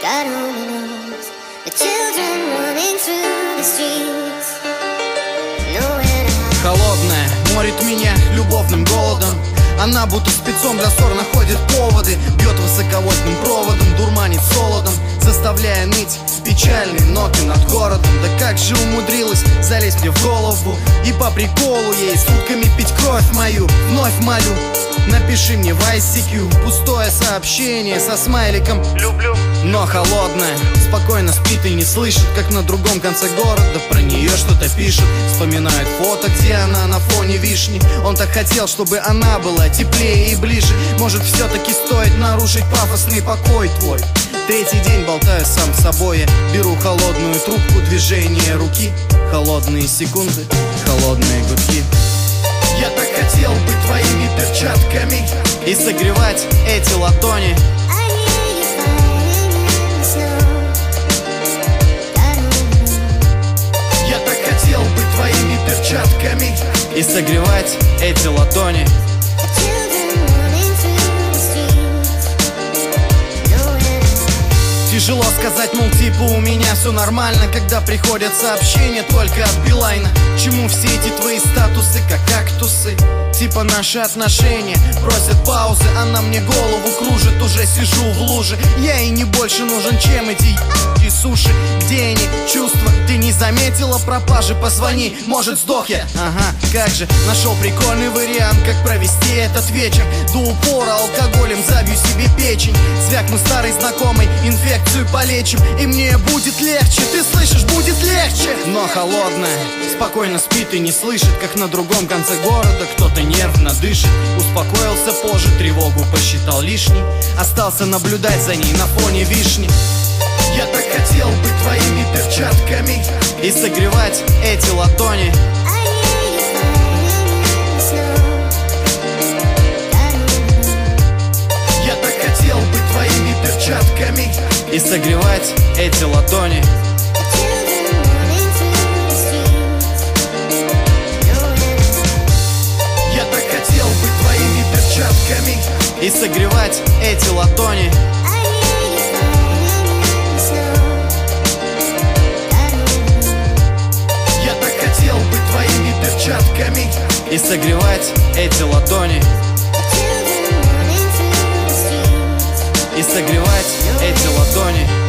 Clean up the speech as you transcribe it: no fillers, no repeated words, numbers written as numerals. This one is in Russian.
God only knows. The children running through the streets, nowhere to hide. Холодная морит меня любовным голодом. Она будто спецом для ссор находит поводы. Бьет высоковольтным проводом, дурманит солодом, заставляя ныть печальные ноты над городом. Да как же умудрилась залезть мне в голову и по приколу ей сутками пить кровь мою. Вновь молю, напиши мне в ICQ пустое сообщение со смайликом «люблю». Но холодная спокойно спит и не слышит, как на другом конце города про нее что-то пишет. Вспоминает фото, где она на фоне вишни. Он так хотел, чтобы она была теплее и ближе. Может, все-таки стоит нарушить пафосный покой твой. Третий день болтаю сам с собой. Я беру холодную трубку, движение руки, холодные секунды, холодные гудки. Я так хотел быть твоими перчатками и согревать эти ладони. I hear you falling in the snow. God only knows. Я так хотел быть твоими перчатками и согревать эти ладони. The children running through the streets, nowhere to hide. Тяжело сказать, мол, типа у меня все нормально, когда приходят сообщения только от Билайна. Чему все эти твои статусы, как кактусы? Типа наши отношения просят паузы, она мне голову кружит, уже сижу в луже. Я ей не больше нужен, чем эти суши. Где они, чувства? Ты не заметила пропажи? Позвони, может сдох я? Ага, как же, нашел прикольный вариант, как провести этот вечер. До упора алкоголем забью себе печень. Звякну старой знакомой, инфекцию полечим, и мне будет легче, ты слышишь, будет легче. Но холодная спокойно спит и не слышит, как на другом конце города кто-то нервно дышит. Успокоился позже, тревогу посчитал лишней, остался наблюдать за ней на фоне вишни. Я так хотел быть твоими перчатками и согревать эти ладони. I hear you falling in the snow. God only knows. Я так хотел быть твоими перчатками и согревать эти ладони. The children running through the streets, nowhere to hide. Я так хотел быть твоими перчатками и согревать эти ладони. I hear you falling in the snow. God only knows. Я так хотел быть твоими перчатками и согревать эти ладони. The children running through the streets, И согревать эти ладони.